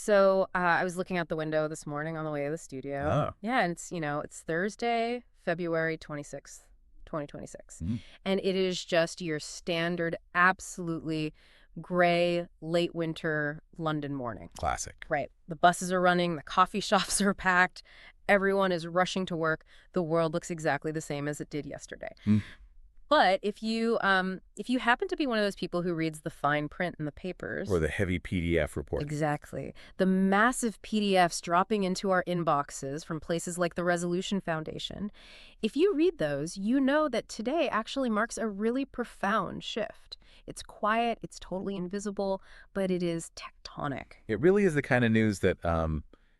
I was looking out the window this morning on the way to the studio. Oh. Yeah, and it's Thursday, February 26th, 2026. Mm. And it is just your standard, absolutely gray, late winter London morning. Classic. Right. The buses are running, the coffee shops are packed, everyone is rushing to work. The world looks exactly the same as it did yesterday. Mm. But if you happen to be one of those people who reads the fine print in the papers, Or the heavy PDF report. exactly, the massive PDFs dropping into our inboxes from places like the Resolution Foundation, if you read those, you know that today actually marks a really profound shift. It's quiet, it's totally invisible, but it is tectonic. It really is the kind of news that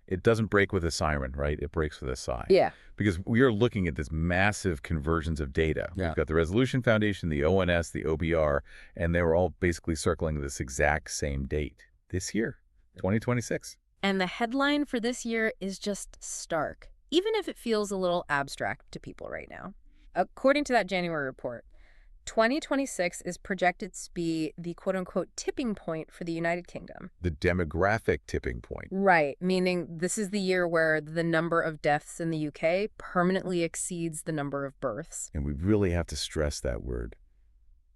it doesn't break with a siren, right? It breaks with a sigh. Yeah. Because we are looking at this massive convergence of data. Yeah. We've got the Resolution Foundation, the ONS, the OBR, and they were all basically circling this exact same date. This year, 2026. And the headline for this year is just stark, even if it feels a little abstract to people right now. According to that January report, 2026 is projected to be the quote-unquote tipping point for the United Kingdom. The demographic tipping point. Right, meaning this is the year where the number of deaths in the UK permanently exceeds the number of births. And we really have to stress that word.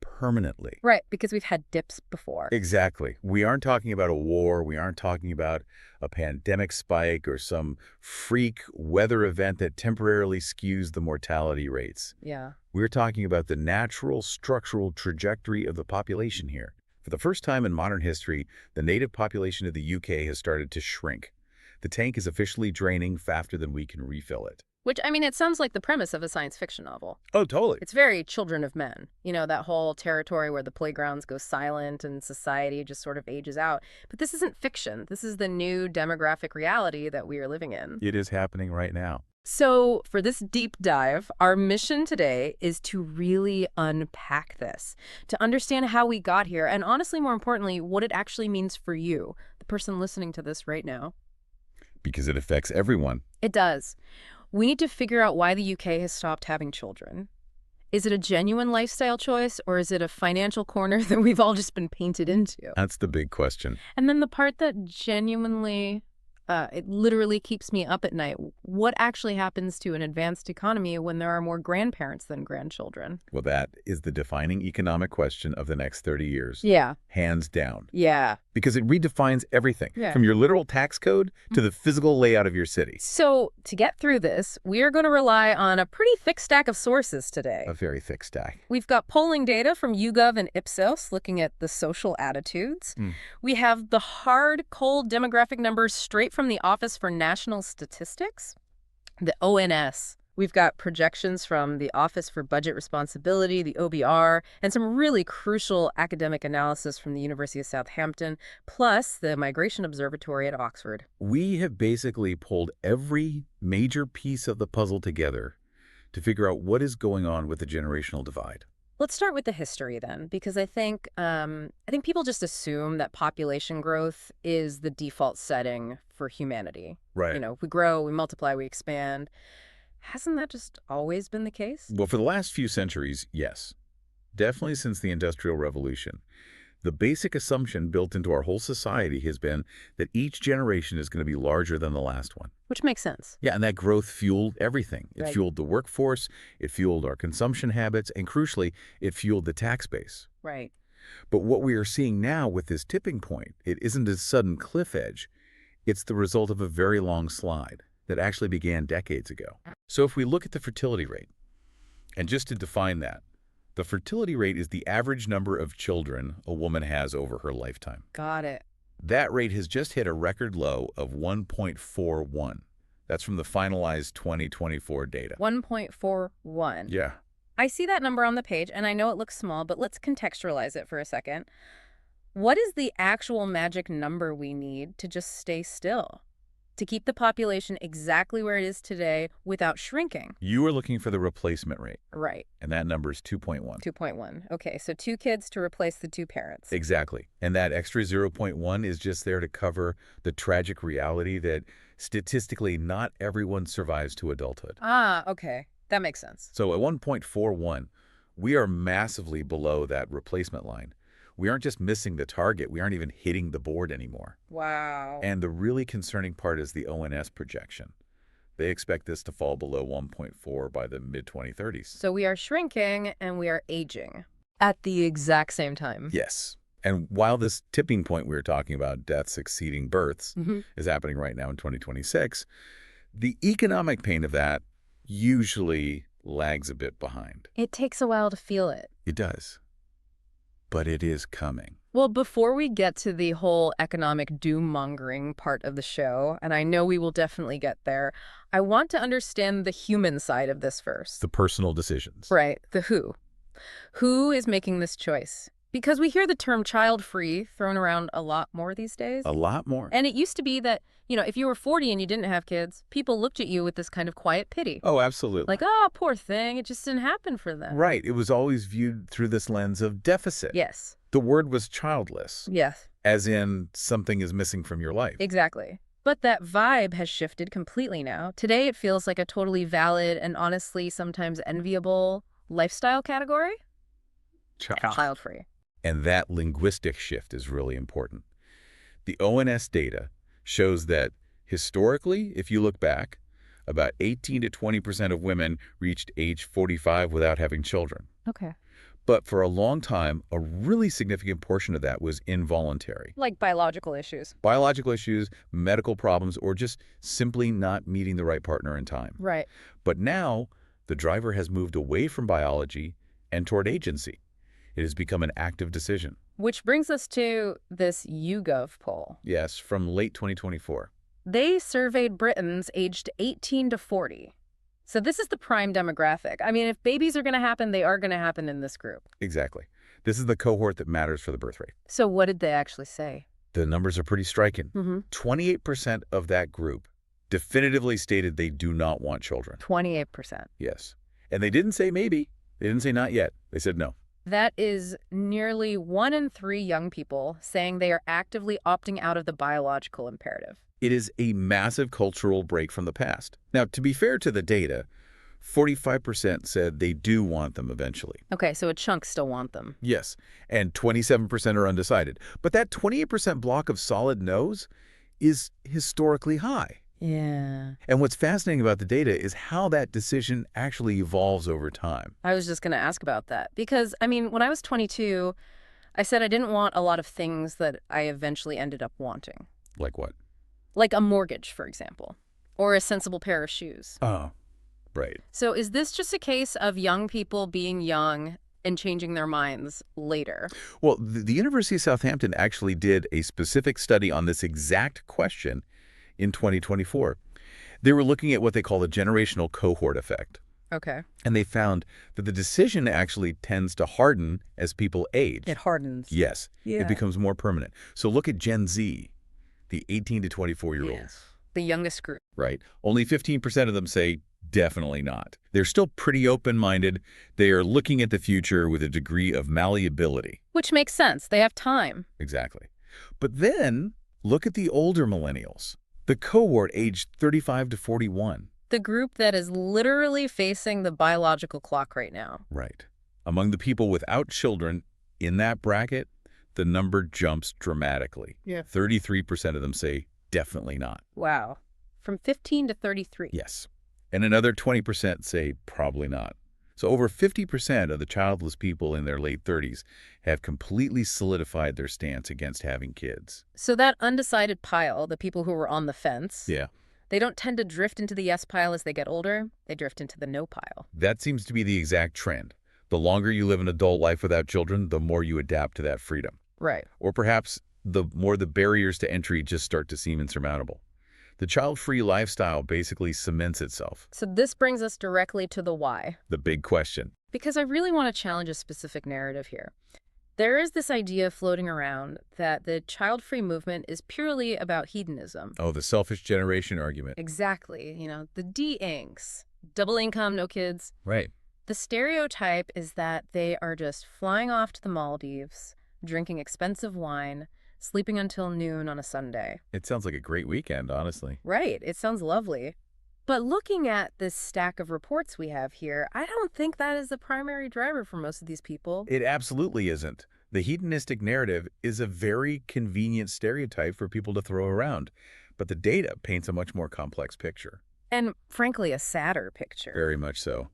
Permanently. Right, because we've had dips before. Exactly. We aren't talking about a war. We aren't talking about a pandemic spike or some freak weather event that temporarily skews the mortality rates. Yeah. We're talking about the natural structural trajectory of the population here. For the first time in modern history, the native population of the UK has started to shrink. The tank is officially draining faster than we can refill it. Which, I mean, it sounds like the premise of a science fiction novel. Oh, totally. It's very Children of Men. You know, that whole territory where the playgrounds go silent and society just sort of ages out. But this isn't fiction. This is the new demographic reality that we are living in. It is happening right now. So for this deep dive, our mission today is to really unpack this, to understand how we got here, and honestly, more importantly, what it actually means for you, the person listening to this right now. Because it affects everyone. It does. We need to figure out why the UK has stopped having children. Is it a genuine lifestyle choice, or is it a financial corner that we've all just been painted into? That's the big question. And then the part that genuinely, it literally keeps me up at night. What actually happens to an advanced economy when there are more grandparents than grandchildren? Well, that is the defining economic question of the next 30 years. Yeah. Hands down. Yeah. Because it redefines everything, Yeah. from your literal tax code to the physical layout of your city. So to get through this, we are going to rely on a pretty thick stack of sources today. A very thick stack. We've got polling data from YouGov and Ipsos looking at the social attitudes. We have the hard, cold demographic numbers straight from the Office for National Statistics, the ONS. We've got projections from the Office for Budget Responsibility, the OBR, and some really crucial academic analysis from the University of Southampton, plus the Migration Observatory at Oxford. We have basically pulled every major piece of the puzzle together to figure out what is going on with the generational divide. Let's start with the history then, because I think people just assume that population growth is the default setting for humanity. Right. You know, we grow, we multiply, we expand. Hasn't that just always been the case? Well, for the last few centuries, yes. Definitely since the Industrial Revolution. The basic assumption built into our whole society has been that each generation is going to be larger than the last one. Which makes sense. Yeah, and that growth fueled everything. It Right. fueled the workforce, it fueled our consumption habits, and crucially, it fueled the tax base. Right. But what we are seeing now with this tipping point, it isn't a sudden cliff edge. It's the result of a very long slide that actually began decades ago. So if we look at the fertility rate, and just to define that, the fertility rate is the average number of children a woman has over her lifetime. Got it. That rate has just hit a record low of 1.41. That's from the finalized 2024 data. 1.41. Yeah. I see that number on the page, and I know it looks small, but let's contextualize it for a second. What is the actual magic number we need to just stay still? To keep the population exactly where it is today without shrinking? You are looking for the replacement rate, Right. and that number is 2.1. 2.1. Okay, so 2 kids to replace the 2 parents. Exactly. And that extra 0.1 is just there to cover the tragic reality that statistically not everyone survives to adulthood. Ah, okay. That makes sense. So at 1.41, we are massively below that replacement line. We aren't just missing the target, we aren't even hitting the board anymore. Wow. And the really concerning part is the ONS projection. They expect this to fall below 1.4 by the mid-2030s. So we are shrinking and we are aging at the exact same time. Yes. And while this tipping point we were talking about, deaths exceeding births, is happening right now in 2026, the economic pain of that usually lags a bit behind. It takes a while to feel it. It does. But it is coming. Well, before we get to the whole economic doom-mongering part of the show, and I know we will definitely get there, I want to understand the human side of this first. The personal decisions. Right, the who. Who is making this choice? Because we hear the term child-free thrown around a lot more these days. A lot more. And it used to be that, if you were 40 and you didn't have kids, people looked at you with this kind of quiet pity. Oh, absolutely. Like, oh, poor thing, it just didn't happen for them. Right. It was always viewed through this lens of deficit. Yes. The word was childless. Yes. As in something is missing from your life. Exactly. But that vibe has shifted completely now. Today it feels like a totally valid and honestly sometimes enviable lifestyle category. Child-free. And that linguistic shift is really important. The ONS data shows that historically, if you look back, about 18 to 20% of women reached age 45 without having children. Okay. But for a long time, a really significant portion of that was involuntary. Like biological issues. Biological issues, medical problems, or just simply not meeting the right partner in time. Right. But now, the driver has moved away from biology and toward agency. It has become an active decision. Which brings us to this YouGov poll. Yes, from late 2024. They surveyed Britons aged 18 to 40. So this is the prime demographic. I mean, if babies are going to happen, they are going to happen in this group. Exactly. This is the cohort that matters for the birth rate. So what did they actually say? The numbers are pretty striking. 28% of that group definitively stated they do not want children. 28%. Yes. And they didn't say maybe. They didn't say not yet. They said no. That is nearly 1 in 3 young people saying they are actively opting out of the biological imperative. It is a massive cultural break from the past. Now, to be fair to the data, 45% said they do want them eventually. Okay, so a chunk still want them. Yes, and 27% are undecided. But that 28% block of solid no's is historically high. Yeah. And what's fascinating about the data is how that decision actually evolves over time. I was just going to ask about that because, I mean, when I was 22, I said I didn't want a lot of things that I eventually ended up wanting. Like what? Like a mortgage, for example, or a sensible pair of shoes. Oh, right. So is this just a case of young people being young and changing their minds later? Well, the University of Southampton actually did a specific study on this exact question in 2024. They were looking at what they call the generational cohort effect. Okay. And they found that the decision actually tends to harden as people age. It hardens. Yes. Yeah. It becomes more permanent. So look at Gen Z, the 18 to 24-year-olds. Yes. The youngest group. Right. Only 15% of them say definitely not. They're still pretty open-minded. They are looking at the future with a degree of malleability. Which makes sense. They have time. Exactly. But then look at the older millennials. The cohort aged 35 to 41. The group that is literally facing the biological clock right now. Right. Among the people without children in that bracket, the number jumps dramatically. Yeah. 33% of them say definitely not. Wow. From 15 to 33. Yes. And another 20% say probably not. So over 50% of the childless people in their late 30s have completely solidified their stance against having kids. So that undecided pile, the people who were on the fence, Yeah. they don't tend to drift into the yes pile as they get older. They drift into the no pile. That seems to be the exact trend. The longer you live an adult life without children, the more you adapt to that freedom. Right. Or perhaps the more the barriers to entry just start to seem insurmountable. The child-free lifestyle basically cements itself. So this brings us directly to the why. The big question. Because I really want to challenge a specific narrative here. There is this idea floating around that the child-free movement is purely about hedonism. Oh, the selfish generation argument. Exactly. The de-inks. Double income, no kids. Right. The stereotype is that they are just flying off to the Maldives, drinking expensive wine, sleeping until noon on a Sunday. It sounds like a great weekend, honestly. Right. It sounds lovely. But looking at this stack of reports we have here, I don't think that is the primary driver for most of these people. It absolutely isn't. The hedonistic narrative is a very convenient stereotype for people to throw around, but the data paints a much more complex picture. And frankly, a sadder picture. Very much so.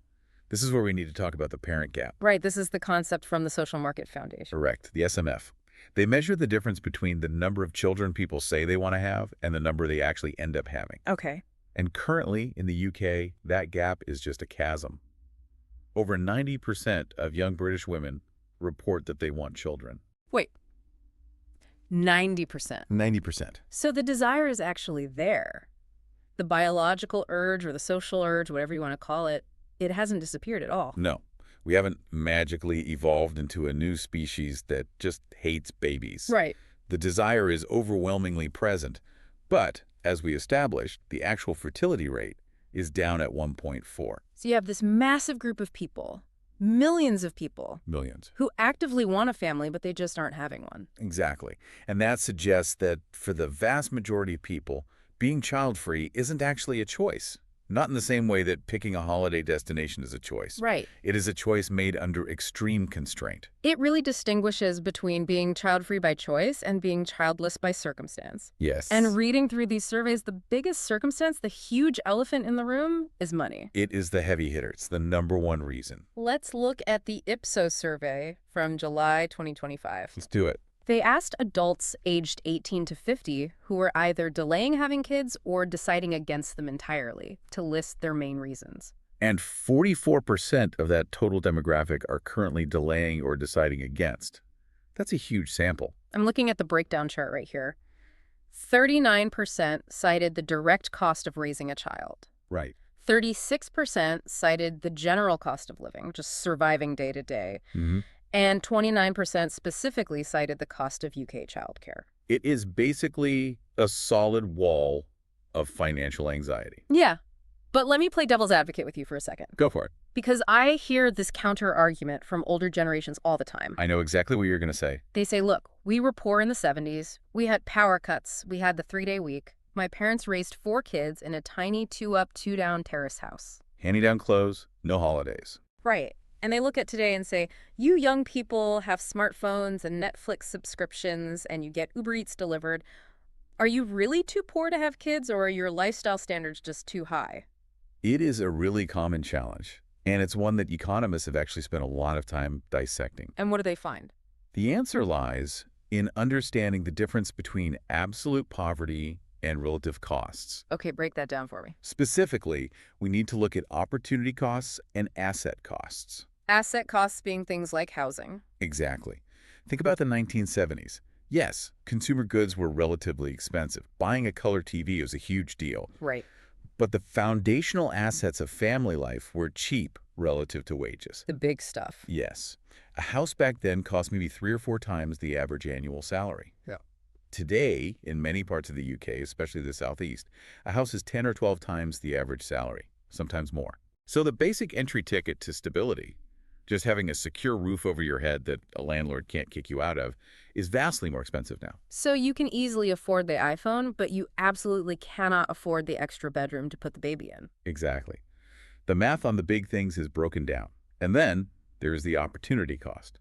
This is where we need to talk about the parent gap. Right, this is the concept from the Social Market Foundation. Correct, the SMF. They measure the difference between the number of children people say they want to have and the number they actually end up having. Okay. And currently, in the UK, that gap is just a chasm. Over 90% of young British women report that they want children. Wait. 90%. 90%. So the desire is actually there. The biological urge or the social urge, whatever you want to call it, it hasn't disappeared at all. No, we haven't magically evolved into a new species that just hates babies. Right. The desire is overwhelmingly present, but as we established, the actual fertility rate is down at 1.4. So you have this massive group of people, millions of people, Millions. who actively want a family, but they just aren't having one. Exactly. And that suggests that for the vast majority of people, being child-free isn't actually a choice. Not in the same way that picking a holiday destination is a choice. Right. It is a choice made under extreme constraint. It really distinguishes between being child-free by choice and being childless by circumstance. Yes. And reading through these surveys, the biggest circumstance, the huge elephant in the room, is money. It is the heavy hitter. It's the number one reason. Let's look at the Ipsos survey from July 2025. Let's do it. They asked adults aged 18 to 50 who were either delaying having kids or deciding against them entirely to list their main reasons. And 44% of that total demographic are currently delaying or deciding against. That's a huge sample. I'm looking at the breakdown chart right here. 39% cited the direct cost of raising a child. Right. 36% cited the general cost of living, just surviving day to day. And 29% specifically cited the cost of UK childcare. It is basically a solid wall of financial anxiety. Yeah. But let me play devil's advocate with you for a second. Go for it. Because I hear this counter-argument from older generations all the time. I know exactly what you're going to say. They say, look, we were poor in the 70s. We had power cuts. We had the 3-day week. My parents raised 4 kids in a tiny 2-up, 2-down terrace house. Hand-me-down clothes, no holidays. Right. And they look at today and say, you young people have smartphones and Netflix subscriptions and you get Uber Eats delivered. Are you really too poor to have kids, or are your lifestyle standards just too high? It is a really common challenge, and it's one that economists have actually spent a lot of time dissecting. And what do they find? The answer lies in understanding the difference between absolute poverty and relative costs. Okay, break that down for me. Specifically, we need to look at opportunity costs and asset costs. Asset costs being things like housing. Exactly. Think about the 1970s. Yes, consumer goods were relatively expensive. Buying a color TV was a huge deal. Right. But the foundational assets of family life were cheap relative to wages. The big stuff. Yes. A house back then cost maybe 3 or 4 times the average annual salary. Yeah. Today, in many parts of the UK, especially the Southeast, a house is 10 or 12 times the average salary, sometimes more. So the basic entry ticket to stability, just having a secure roof over your head that a landlord can't kick you out of, is vastly more expensive now. So you can easily afford the iPhone, but you absolutely cannot afford the extra bedroom to put the baby in. Exactly. The math on the big things is broken down. And then there is the opportunity cost.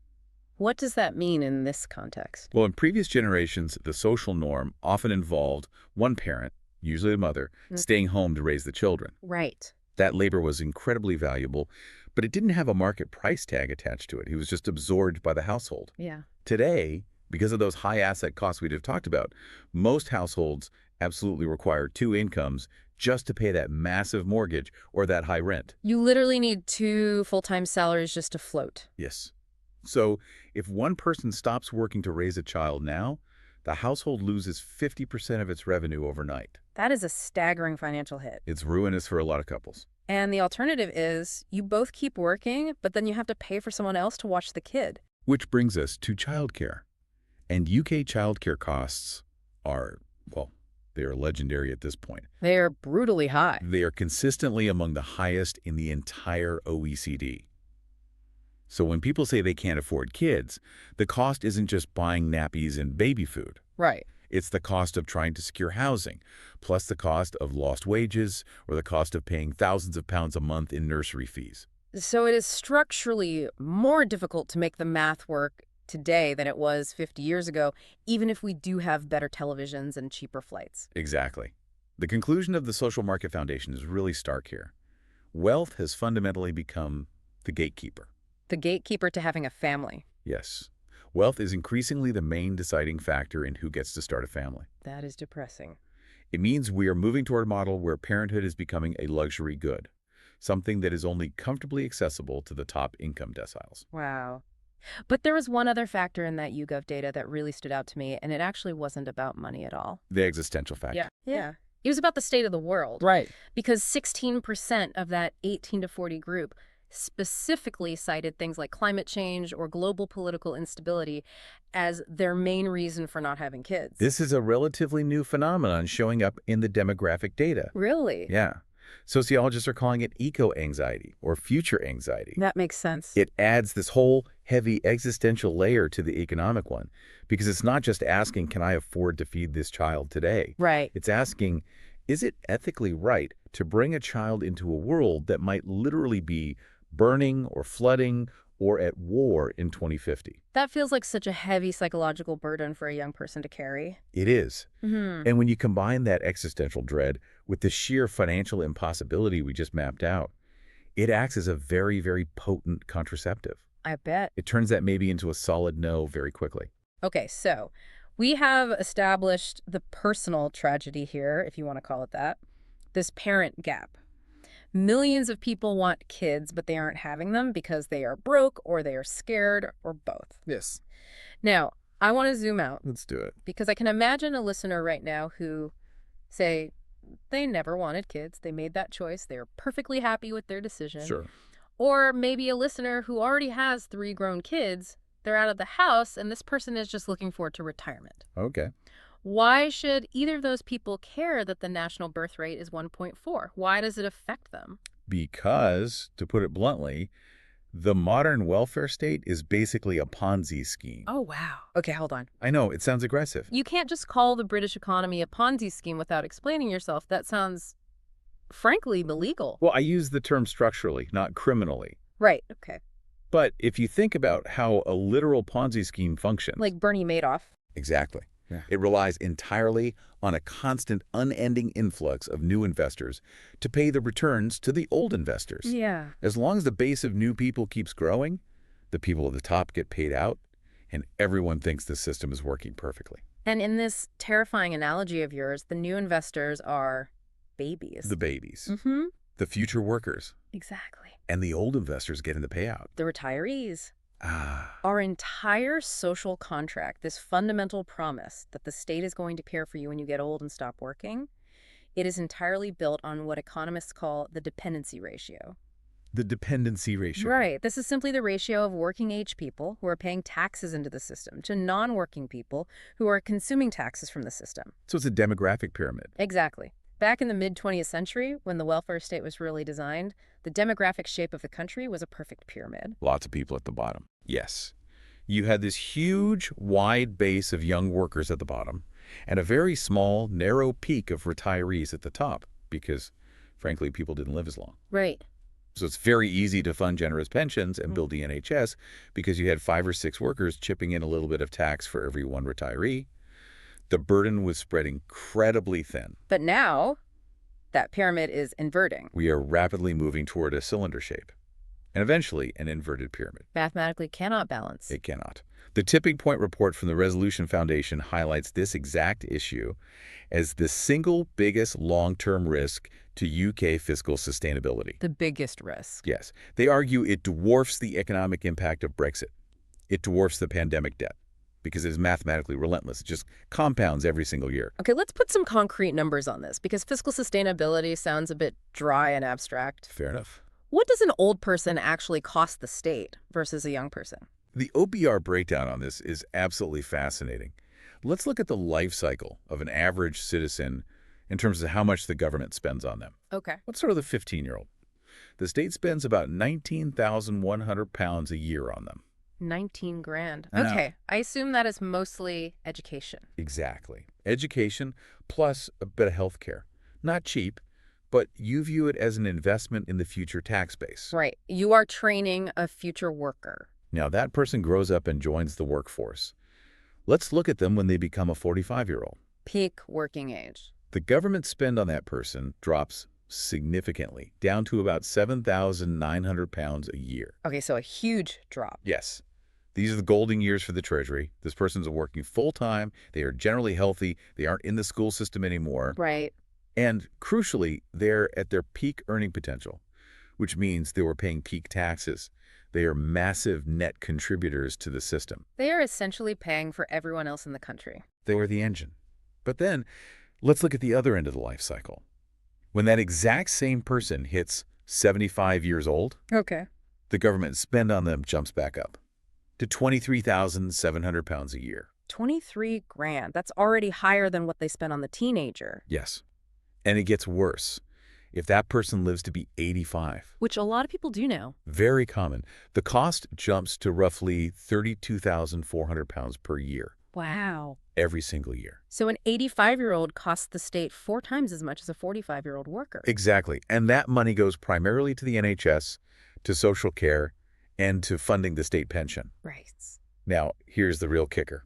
What does that mean in this context? Well, in previous generations, the social norm often involved one parent, usually the mother, staying home to raise the children. Right. That labor was incredibly valuable, but it didn't have a market price tag attached to it. It was just absorbed by the household. Yeah. Today, because of those high asset costs we've talked about, most households absolutely require 2 incomes just to pay that massive mortgage or that high rent. You literally need 2 full-time salaries just to float. Yes. So if one person stops working to raise a child now, the household loses 50% of its revenue overnight. That is a staggering financial hit. It's ruinous for a lot of couples. And the alternative is you both keep working, but then you have to pay for someone else to watch the kid. Which brings us to childcare. And UK childcare costs are, well, they are legendary at this point. They are brutally high. They are consistently among the highest in the entire OECD. So when people say they can't afford kids, the cost isn't just buying nappies and baby food. Right. It's the cost of trying to secure housing, plus the cost of lost wages or the cost of paying thousands of pounds a month in nursery fees. So it is structurally more difficult to make the math work today than it was 50 years ago, even if we do have better televisions and cheaper flights. Exactly. The conclusion of the Social Market Foundation is really stark here. Wealth has fundamentally become the gatekeeper. The gatekeeper to having a family. Yes. Wealth is increasingly the main deciding factor in who gets to start a family. That is depressing. It means we are moving toward a model where parenthood is becoming a luxury good, something that is only comfortably accessible to the top income deciles. Wow. But there was one other factor in that YouGov data that really stood out to me, and it actually wasn't about money at all. The existential factor. Yeah. It was about the state of the world. Right. Because 16% of that 18 to 40 group specifically cited things like climate change or global political instability as their main reason for not having kids. This is a relatively new phenomenon showing up in the demographic data. Really? Yeah. Sociologists are calling it eco-anxiety or future anxiety. That makes sense. It adds this whole heavy existential layer to the economic one because it's not just asking, can I afford to feed this child today? Right. It's asking, is it ethically right to bring a child into a world that might literally be burning or flooding or at war in 2050? That feels like such a heavy psychological burden for a young person to carry. It is. Mm-hmm. And when you combine that existential dread with the sheer financial impossibility we just mapped out, it acts as a very, very potent contraceptive. I bet. It turns that maybe into a solid no very quickly. Okay, so we have established the personal tragedy here, if you want to call it that, this parent gap. Millions of people want kids, but they aren't having them because they are broke or they are scared or both. Yes. Now, I want to zoom out Let's do it. because I can imagine a listener right now who, say, they never wanted kids. They made that choice. They're perfectly happy with their decision. Sure. Or maybe a listener who already has 3 grown kids. They're out of the house, and this person is just looking forward to retirement. Okay. Why should either of those people care that the national birth rate is 1.4? Why does it affect them? Because, to put it bluntly, the modern welfare state is basically a Ponzi scheme. Oh, wow. Okay, hold on. I know, it sounds aggressive. You can't just call the British economy a Ponzi scheme without explaining yourself. That sounds, frankly, illegal. Well, I use the term structurally, not criminally. Right, okay. But if you think about how a literal Ponzi scheme functions... Like Bernie Madoff. Exactly. Yeah. It relies entirely on a constant, unending influx of new investors to pay the returns to the old investors. Yeah. As long as the base of new people keeps growing, the people at the top get paid out, and everyone thinks the system is working perfectly. And in this terrifying analogy of yours, the new investors are babies. The babies, Mm-hmm. the future workers, Exactly. and the old investors getting the payout. The retirees. Ah, Our entire social contract, this fundamental promise that the state is going to care for you when you get old and stop working, it is entirely built on what economists call the dependency ratio. the dependency ratio. Right. This is simply the ratio of working-age people who are paying taxes into the system to non-working people who are consuming taxes from the system. So it's a demographic pyramid. Exactly. Back in the mid-20th century, when the welfare state was really designed, the demographic shape of the country was a perfect pyramid. Lots of people at the bottom. Yes. You had this huge, wide base of young workers at the bottom and a very small, narrow peak of retirees at the top because, frankly, people didn't live as long. Right. So it's very easy to fund generous pensions and build the NHS because you had 5 or 6 workers chipping in a little bit of tax for every one retiree. The burden was spread incredibly thin. But now, that pyramid is inverting. We are rapidly moving toward a cylinder shape and eventually an inverted pyramid. Mathematically cannot balance. It cannot. The Tipping Point report from the Resolution Foundation highlights this exact issue as the single biggest long-term risk to UK fiscal sustainability. The biggest risk. Yes. They argue it dwarfs the economic impact of Brexit. It dwarfs the pandemic debt because it is mathematically relentless. It just compounds every single year. Okay, let's put some concrete numbers on this because fiscal sustainability sounds a bit dry and abstract. Fair enough. What does an old person actually cost the state versus a young person? The OBR breakdown on this is absolutely fascinating. Let's look at the life cycle of an average citizen in terms of how much the government spends on them. Okay. Let's start with a 15-year-old. The state spends about £19,100 a year on them. 19 grand. I know. Okay. I assume that is mostly education. Exactly. Education plus a bit of health care. Not cheap, but you view it as an investment in the future tax base. Right. You are training a future worker. Now, that person grows up and joins the workforce. Let's look at them when they become a 45-year-old. Peak working age. The government spend on that person drops significantly, down to about 7,900 pounds a year. Okay, so a huge drop. Yes. These are the golden years for the Treasury. This person's working full-time. They are generally healthy. They aren't in the school system anymore. Right. And crucially, they're at their peak earning potential, which means they were paying peak taxes. They are massive net contributors to the system. They are essentially paying for everyone else in the country. They are the engine. But then, let's look at the other end of the life cycle. When that exact same person hits 75 years old, Okay. the government spend on them jumps back up to 23,700 pounds a year. 23 grand. That's already higher than what they spent on the teenager. Yes. And it gets worse. If that person lives to be 85, Which a lot of people do now. very common, the cost jumps to roughly 32,400 pounds per year, Wow. every single year. So an 85-year-old costs the state 4 times as much as a 45-year-old worker. Exactly. And that money goes primarily to the NHS, to social care, and to funding the state pension. Right. Now, here's the real kicker.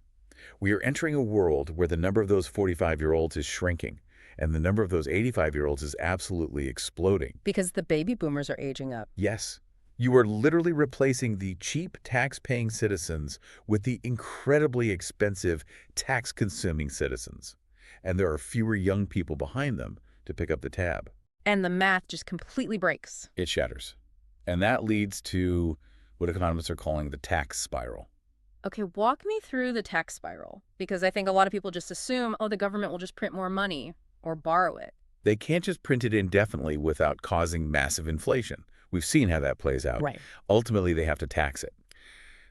We are entering a world where the number of those 45-year-olds is shrinking, and the number of those 85-year-olds is absolutely exploding. Because the baby boomers are aging up. Yes, you are literally replacing the cheap tax-paying citizens with the incredibly expensive tax-consuming citizens. And there are fewer young people behind them to pick up the tab. And the math just completely breaks. It shatters. And that leads to what economists are calling the tax spiral. Okay, walk me through the tax spiral. Because I think a lot of people just assume, oh, the government will just print more money or borrow it. They can't just print it indefinitely without causing massive inflation. We've seen how that plays out. Right. Ultimately, they have to tax it.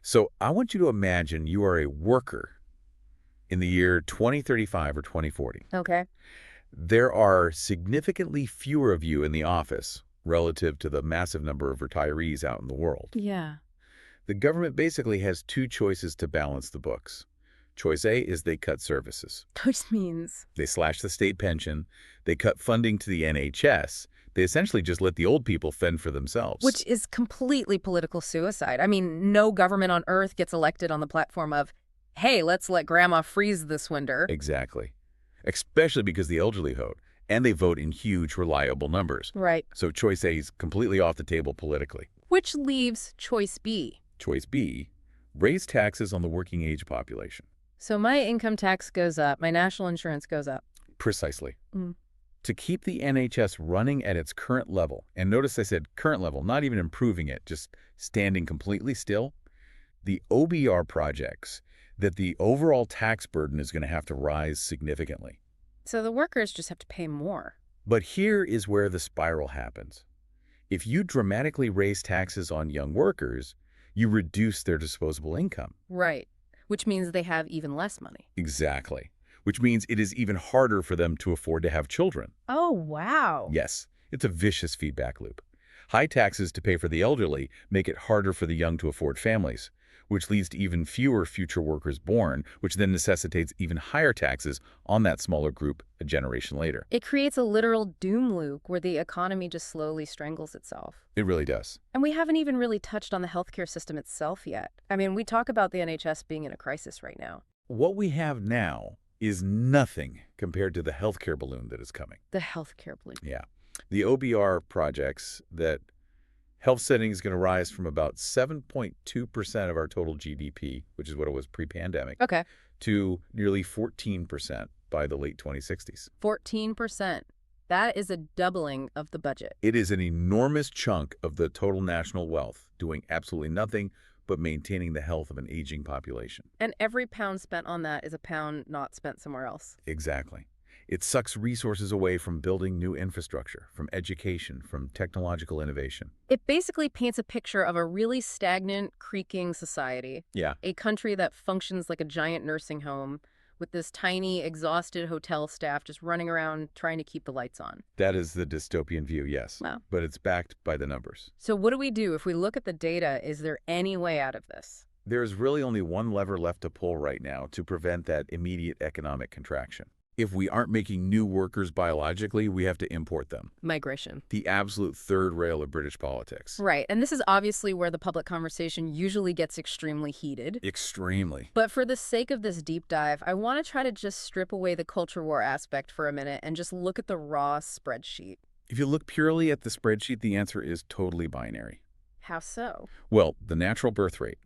So I want you to imagine you are a worker in the year 2035 or 2040. Okay. There are significantly fewer of you in the office relative to the massive number of retirees out in the world. Yeah. The government basically has 2 choices to balance the books. Choice A is they cut services. Which means... They slash the state pension. They cut funding to the NHS. They essentially just let the old people fend for themselves. Which is completely political suicide. I mean, no government on earth gets elected on the platform of, hey, let's let grandma freeze this winter. Exactly. Especially because the elderly vote. And they vote in huge, reliable numbers. Right. So choice A is completely off the table politically. Which leaves choice B. Choice B, raise taxes on the working age population. So my income tax goes up, my national insurance goes up. Precisely. Mm. To keep the NHS running at its current level, and notice I said current level, not even improving it, just standing completely still, the OBR projects that the overall tax burden is going to have to rise significantly. So the workers just have to pay more. But here is where the spiral happens. If you dramatically raise taxes on young workers, you reduce their disposable income. Right. Which means they have even less money. Exactly. Which means it is even harder for them to afford to have children. Oh, wow. Yes, it's a vicious feedback loop. High taxes to pay for the elderly make it harder for the young to afford families, which leads to even fewer future workers born, which then necessitates even higher taxes on that smaller group a generation later. It creates a literal doom loop where the economy just slowly strangles itself. It really does. And we haven't even really touched on the healthcare system itself yet. I mean, we talk about the NHS being in a crisis right now. What we have now is nothing compared to the healthcare balloon that is coming. The healthcare balloon. Yeah. The OBR projects that health spending is going to rise from about 7.2% of our total GDP, which is what it was pre-pandemic, Okay. to nearly 14% by the late 2060s. 14%. That is a doubling of the budget. It is an enormous chunk of the total national wealth, doing absolutely nothing but maintaining the health of an aging population. And every pound spent on that is a pound not spent somewhere else. Exactly. It sucks resources away from building new infrastructure, from education, from technological innovation. It basically paints a picture of a really stagnant, creaking society. Yeah. A country that functions like a giant nursing home with this tiny, exhausted hotel staff just running around trying to keep the lights on. That is the dystopian view, yes. Wow. But it's backed by the numbers. So what do we do? If we look at the data, is there any way out of this? There's really only one lever left to pull right now to prevent that immediate economic contraction. if we aren't making new workers biologically, we have to import them. Migration. The absolute third rail of British politics. Right, and this is obviously where the public conversation usually gets extremely heated. Extremely. But for the sake of this deep dive, I want to try to just strip away the culture war aspect for a minute and just look at the raw spreadsheet. If you look purely at the spreadsheet, the answer is totally binary. How so? Well, the natural birth rate,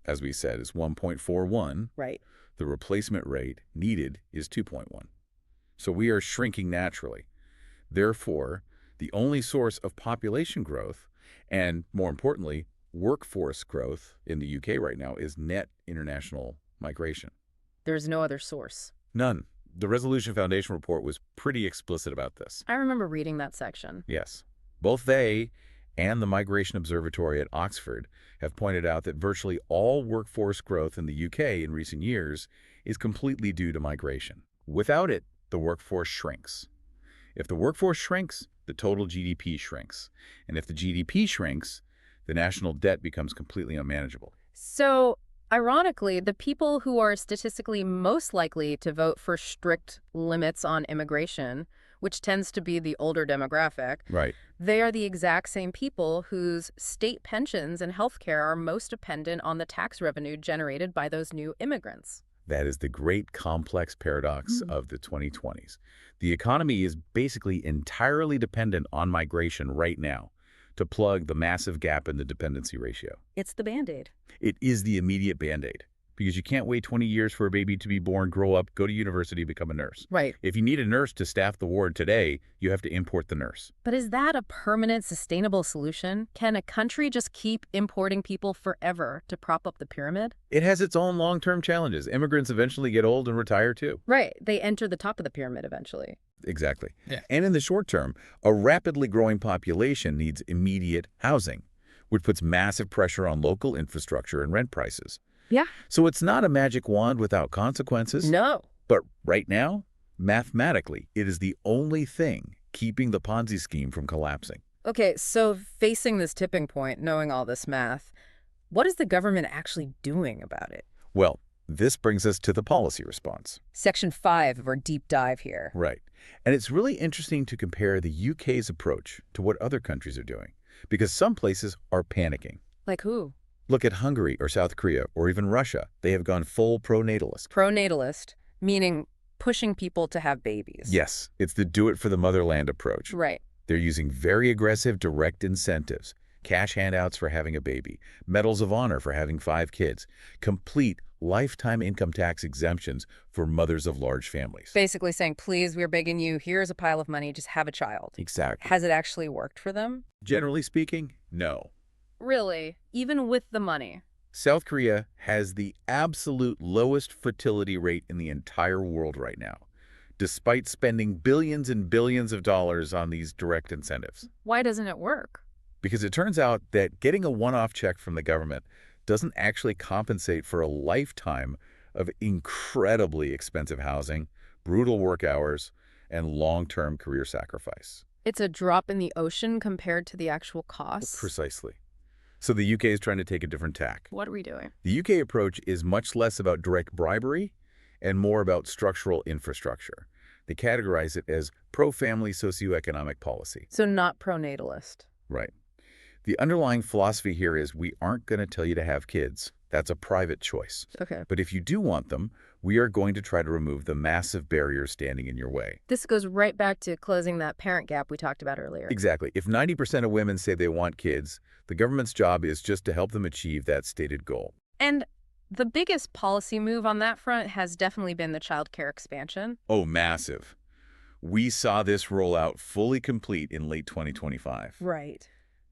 as we said, is 1.41. Right. The replacement rate needed is 2.1. So we are shrinking naturally. Therefore, the only source of population growth, and more importantly, workforce growth in the UK right now, is net international migration. There's no other source. None. The Resolution Foundation report was pretty explicit about this. I remember reading that section. Yes. Both they and the Migration Observatory at Oxford have pointed out that virtually all workforce growth in the UK in recent years is completely due to migration. Without it, the workforce shrinks. If the workforce shrinks, the total GDP shrinks. And if the GDP shrinks, the national debt becomes completely unmanageable. So, ironically, the people who are statistically most likely to vote for strict limits on immigration, which tends to be the older demographic, Right. they are the exact same people whose state pensions and health care are most dependent on the tax revenue generated by those new immigrants. That is the great complex paradox of the 2020s. The economy is basically entirely dependent on migration right now to plug the massive gap in the dependency ratio. It's the Band-Aid. It is the immediate Band-Aid because you can't wait 20 years for a baby to be born, grow up, go to university, become a nurse. Right. If you need a nurse to staff the ward today, you have to import the nurse. But is that a permanent, sustainable solution? Can a country just keep importing people forever to prop up the pyramid? It has its own long-term challenges. Immigrants eventually get old and retire too. Right. They enter the top of the pyramid eventually. Exactly. Yeah. And in the short term, a rapidly growing population needs immediate housing, which puts massive pressure on local infrastructure and rent prices. Yeah. So it's not a magic wand without consequences. No. But right now, mathematically, it is the only thing keeping the Ponzi scheme from collapsing. Okay, so facing this tipping point, knowing all this math, what is the government actually doing about it? Well, this brings us to the policy response. Section 5 of our deep dive here. Right. And it's really interesting to compare the UK's approach to what other countries are doing, because some places are panicking. Like who? Look at Hungary or South Korea or even Russia. They have gone full pro-natalist. Pro-natalist, meaning pushing people to have babies. Yes, it's the do-it-for-the-motherland approach. Right. They're using very aggressive direct incentives, cash handouts for having a baby, medals of honor for having 5 kids, complete lifetime income tax exemptions for mothers of large families. Basically saying, please, we're begging you, here's a pile of money, just have a child. Exactly. Has it actually worked for them? Generally speaking, no. Really? Even with the money? South Korea has the absolute lowest fertility rate in the entire world right now, despite spending billions and billions of dollars on these direct incentives. Why doesn't it work? Because it turns out that getting a one-off check from the government doesn't actually compensate for a lifetime of incredibly expensive housing, brutal work hours, and long-term career sacrifice. It's a drop in the ocean compared to the actual costs? Precisely. So the UK is trying to take a different tack. What are we doing? The UK approach is much less about direct bribery and more about structural infrastructure. They categorize it as pro-family socioeconomic policy. So not pro-natalist. Right. The underlying philosophy here is we aren't going to tell you to have kids. That's a private choice. Okay. But if you do want them, we are going to try to remove the massive barriers standing in your way. This goes right back to closing that parent gap we talked about earlier. Exactly. If 90% of women say they want kids, the government's job is just to help them achieve that stated goal. And the biggest policy move on that front has definitely been the child care expansion. Oh, massive. We saw this roll out fully complete in late 2025. Right.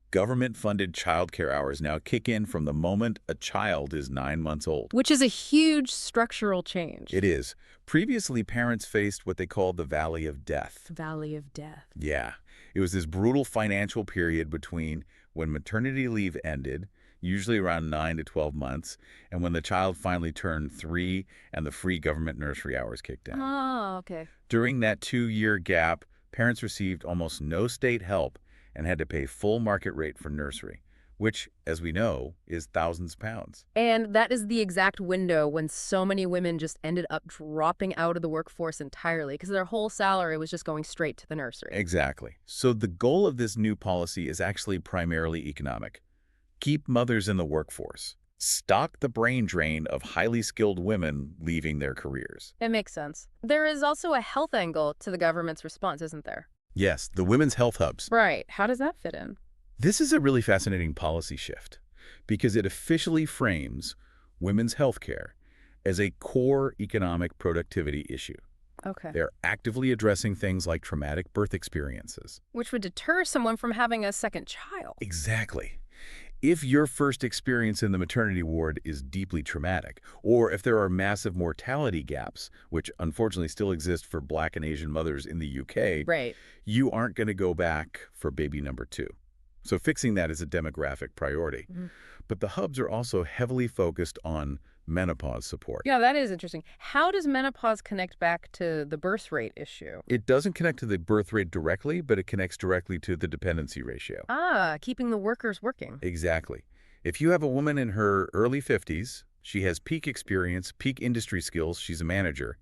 Government-funded childcare hours now kick in from the moment a child is 9 months old. Which is a huge structural change. It is. Previously, parents faced what they called the Valley of Death. Valley of Death. Yeah. It was this brutal financial period between when maternity leave ended, usually around 9 to 12 months, and when the child finally turned 3 and the free government nursery hours kicked in. Oh, okay. During that 2-year gap, parents received almost no state help and had to pay full market rate for nursery, which, as we know, is thousands of pounds. And that is the exact window when so many women just ended up dropping out of the workforce entirely because their whole salary was just going straight to the nursery. Exactly. So the goal of this new policy is actually primarily economic. Keep mothers in the workforce. Stop the brain drain of highly skilled women leaving their careers. It makes sense. There is also a health angle to the government's response, isn't there? Yes, the women's health hubs. Right. How does that fit in? This is a really fascinating policy shift because it officially frames women's health care as a core economic productivity issue. Okay. They're actively addressing things like traumatic birth experiences. Which would deter someone from having a second child. Exactly. If your first experience in the maternity ward is deeply traumatic, or if there are massive mortality gaps, which unfortunately still exist for Black and Asian mothers in the UK, Right. you aren't going to go back for baby number 2. So fixing that is a demographic priority. Mm-hmm. But the hubs are also heavily focused on menopause support. Yeah, that is interesting. How does menopause connect back to the birth rate issue? It doesn't connect to the birth rate directly, but it connects directly to the dependency ratio. Ah, keeping the workers working. Exactly. If you have a woman in her early 50s, she has peak experience, peak industry skills, she's a manager,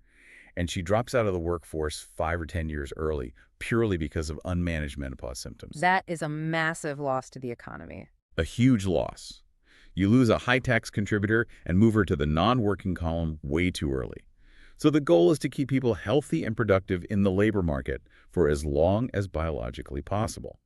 and she drops out of the workforce 5 or 10 years early purely because of unmanaged menopause symptoms. That is a massive loss to the economy. A huge loss. You lose a high-tax contributor and move her to the non-working column way too early. So the goal is to keep people healthy and productive in the labor market for as long as biologically possible.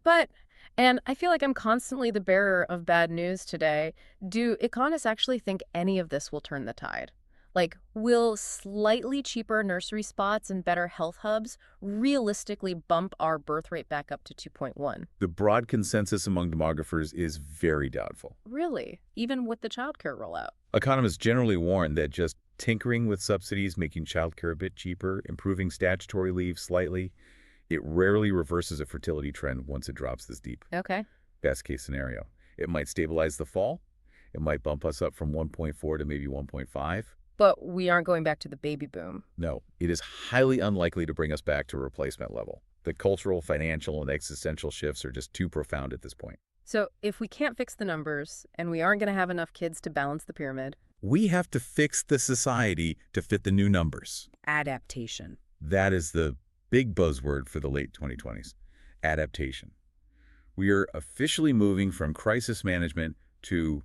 And I feel like I'm constantly the bearer of bad news today. Do economists actually think any of this will turn the tide? Like, will slightly cheaper nursery spots and better health hubs realistically bump our birth rate back up to 2.1? The broad consensus among demographers is very doubtful. Really? Even with the childcare rollout? Economists generally warn that just tinkering with subsidies, making childcare a bit cheaper, improving statutory leave slightly, it rarely reverses a fertility trend once it drops this deep. Okay. Best case scenario. It might stabilize the fall. It might bump us up from 1.4 to maybe 1.5. But we aren't going back to the baby boom. No, it is highly unlikely to bring us back to replacement level. The cultural, financial, and existential shifts are just too profound at this point. So if we can't fix the numbers and we aren't going to have enough kids to balance the pyramid, We have to fix the society to fit the new numbers. adaptation. That is the big buzzword for the late 2020s, adaptation. We are officially moving from crisis management to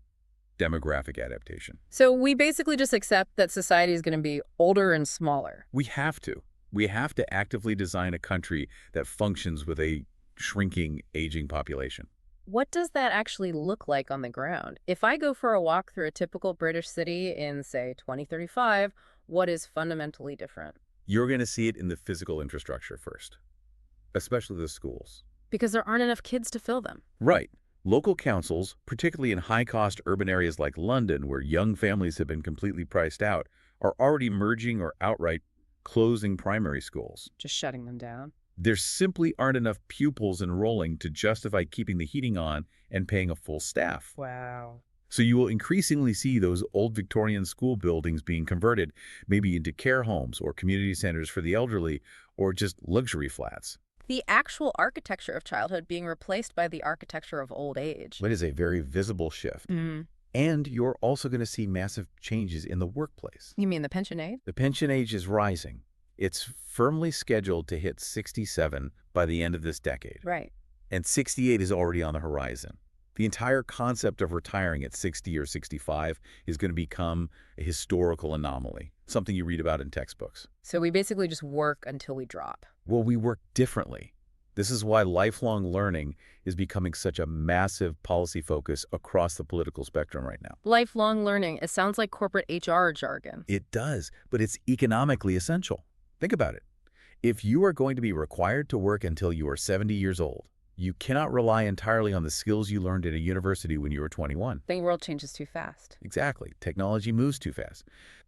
demographic adaptation. So we basically just accept that society is going to be older and smaller. We have to. We have to actively design a country that functions with a shrinking, aging population. What does that actually look like on the ground? If I go for a walk through a typical British city in, say, 2035, what is fundamentally different? You're going to see it in the physical infrastructure first, especially the schools. Because there aren't enough kids to fill them. Right. Local councils, particularly in high-cost urban areas like London, where young families have been completely priced out, are already merging or outright closing primary schools. Just shutting them down. There simply aren't enough pupils enrolling to justify keeping the heating on and paying a full staff. Wow. So you will increasingly see those old Victorian school buildings being converted maybe into care homes or community centers for the elderly or just luxury flats. The actual architecture of childhood being replaced by the architecture of old age. It is a very visible shift. And you're also going to see massive changes in the workplace. You mean the pension age? The pension age is rising. It's firmly scheduled to hit 67 by the end of this decade. Right. And 68 is already on the horizon. The entire concept of retiring at 60 or 65 is going to become a historical anomaly, something you read about in textbooks. So we basically just work until we drop. Well, we work differently. This is why lifelong learning is becoming such a massive policy focus across the political spectrum right now. Lifelong learning. It sounds like corporate HR jargon. It does, but it's economically essential. Think about it. If you are going to be required to work until you are 70 years old, you cannot rely entirely on the skills you learned at a university when you were 21. The world changes too fast. Exactly. Technology moves too fast.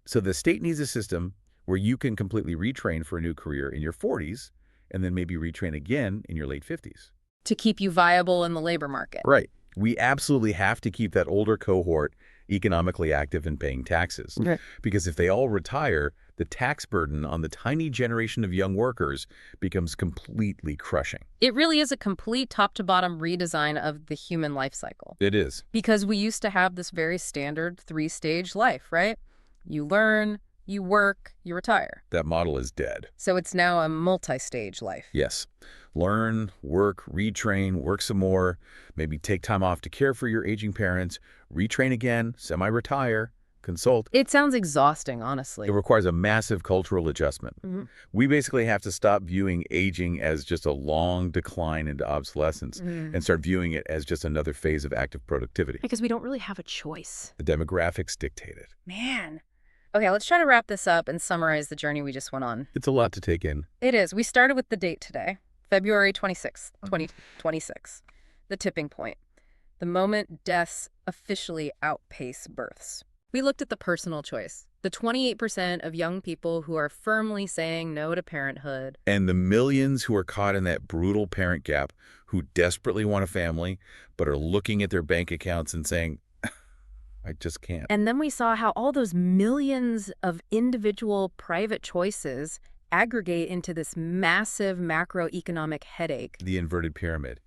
So the state needs a system where you can completely retrain for a new career in your 40s and then maybe retrain again in your late 50s. To keep you viable in the labor market. Right. We absolutely have to keep that older cohort economically active and paying taxes. Right. Because if they all retire, the tax burden on the tiny generation of young workers becomes completely crushing. It really is a complete top-to-bottom redesign of the human life cycle. It is. Because we used to have this very standard three-stage life, right? You learn, you work, you retire. That model is dead. So it's now a multi-stage life. Yes. Learn, work, retrain, work some more, maybe take time off to care for your aging parents, retrain again, semi-retire, consult. It sounds exhausting, honestly. It requires a massive cultural adjustment. We basically have to stop viewing aging as just a long decline into obsolescence and start viewing it as just another phase of active productivity. Because we don't really have a choice. The demographics dictate it. Man. Okay, let's try to wrap this up and summarize the journey we just went on. It's a lot to take in. It is. We started with the date today, February 26th, 2026. The tipping point. The moment deaths officially outpace births. We looked at the personal choice, the 28% of young people who are firmly saying no to parenthood. And the millions who are caught in that brutal parent gap, who desperately want a family, but are looking at their bank accounts and saying, I just can't. And then we saw how all those millions of individual private choices aggregate into this massive macroeconomic headache. The inverted pyramid,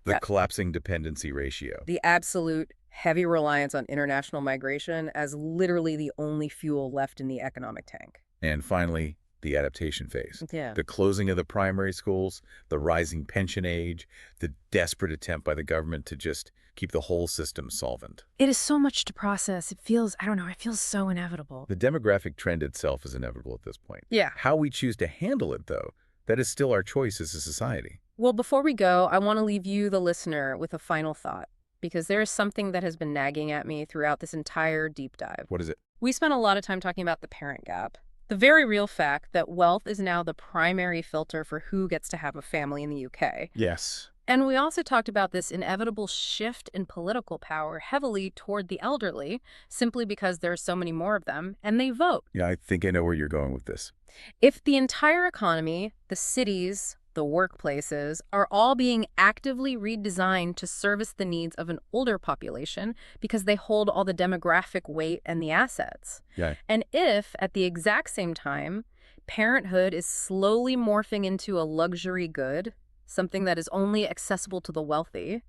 the collapsing dependency ratio. The absolute heavy reliance on international migration as literally the only fuel left in the economic tank. And finally, the adaptation phase. Yeah. The closing of the primary schools, the rising pension age, the desperate attempt by the government to just keep the whole system solvent. It is so much to process. It feels, I don't know, it feels so inevitable. The demographic trend itself is inevitable at this point. Yeah. How we choose to handle it, though, that is still our choice as a society. Well, before we go, I want to leave you, the listener, with a final thought, because there is something that has been nagging at me throughout this entire deep dive. What is it? We spent a lot of time talking about the parent gap. The very real fact that wealth is now the primary filter for who gets to have a family in the UK. Yes. And we also talked about this inevitable shift in political power heavily toward the elderly, simply because there are so many more of them, and they vote. Yeah, I think I know where you're going with this. If the entire economy, the cities, the workplaces, are all being actively redesigned to service the needs of an older population because they hold all the demographic weight and the assets. Yeah. And if, at the exact same time, parenthood is slowly morphing into a luxury good, something that is only accessible to the wealthy,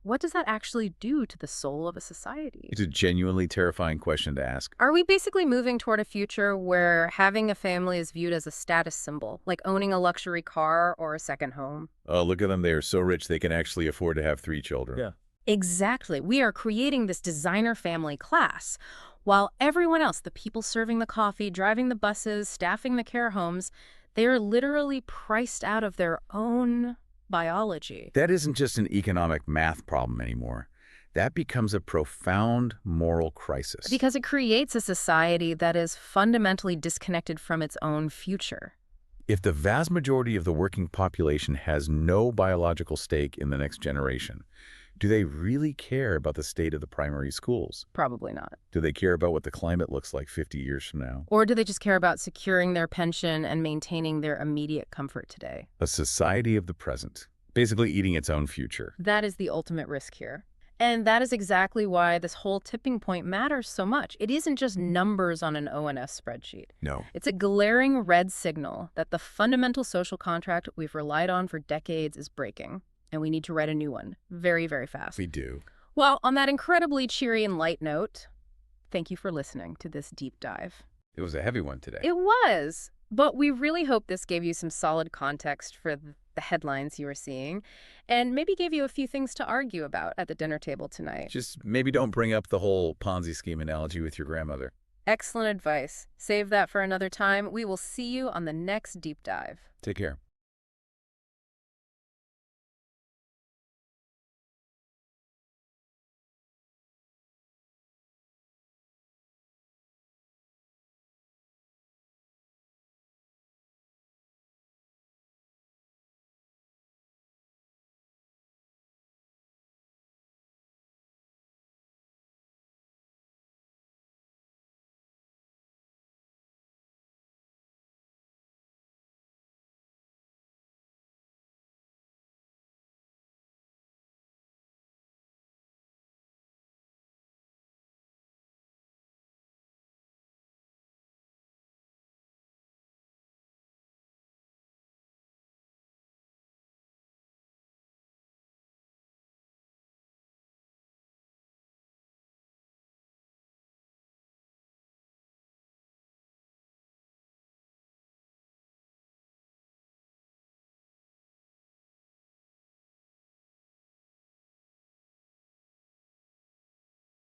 what does that actually do to the soul of a society? It's a genuinely terrifying question to ask. Are we basically moving toward a future where having a family is viewed as a status symbol, like owning a luxury car or a second home? Oh, look at them. They are so rich they can actually afford to have 3 children. Yeah. Exactly. We are creating this designer family class, while everyone else, the people serving the coffee, driving the buses, staffing the care homes, they are literally priced out of their own biology. That isn't just an economic math problem anymore. That becomes a profound moral crisis. Because it creates a society that is fundamentally disconnected from its own future. If the vast majority of the working population has no biological stake in the next generation, do they really care about the state of the primary schools? Probably not. Do they care about what the climate looks like 50 years from now? Or do they just care about securing their pension and maintaining their immediate comfort today? A society of the present, basically eating its own future. That is the ultimate risk here. And that is exactly why this whole tipping point matters so much. It isn't just numbers on an ONS spreadsheet. No. It's a glaring red signal that the fundamental social contract we've relied on for decades is breaking. And we need to write a new one very, very fast. We do. Well, on that incredibly cheery and light note, thank you for listening to this deep dive. It was a heavy one today. It was, but we really hope this gave you some solid context for the headlines you were seeing, and maybe gave you a few things to argue about at the dinner table tonight. Just maybe don't bring up the whole Ponzi scheme analogy with your grandmother. Excellent advice. Save that for another time. We will see you on the next deep dive. Take care.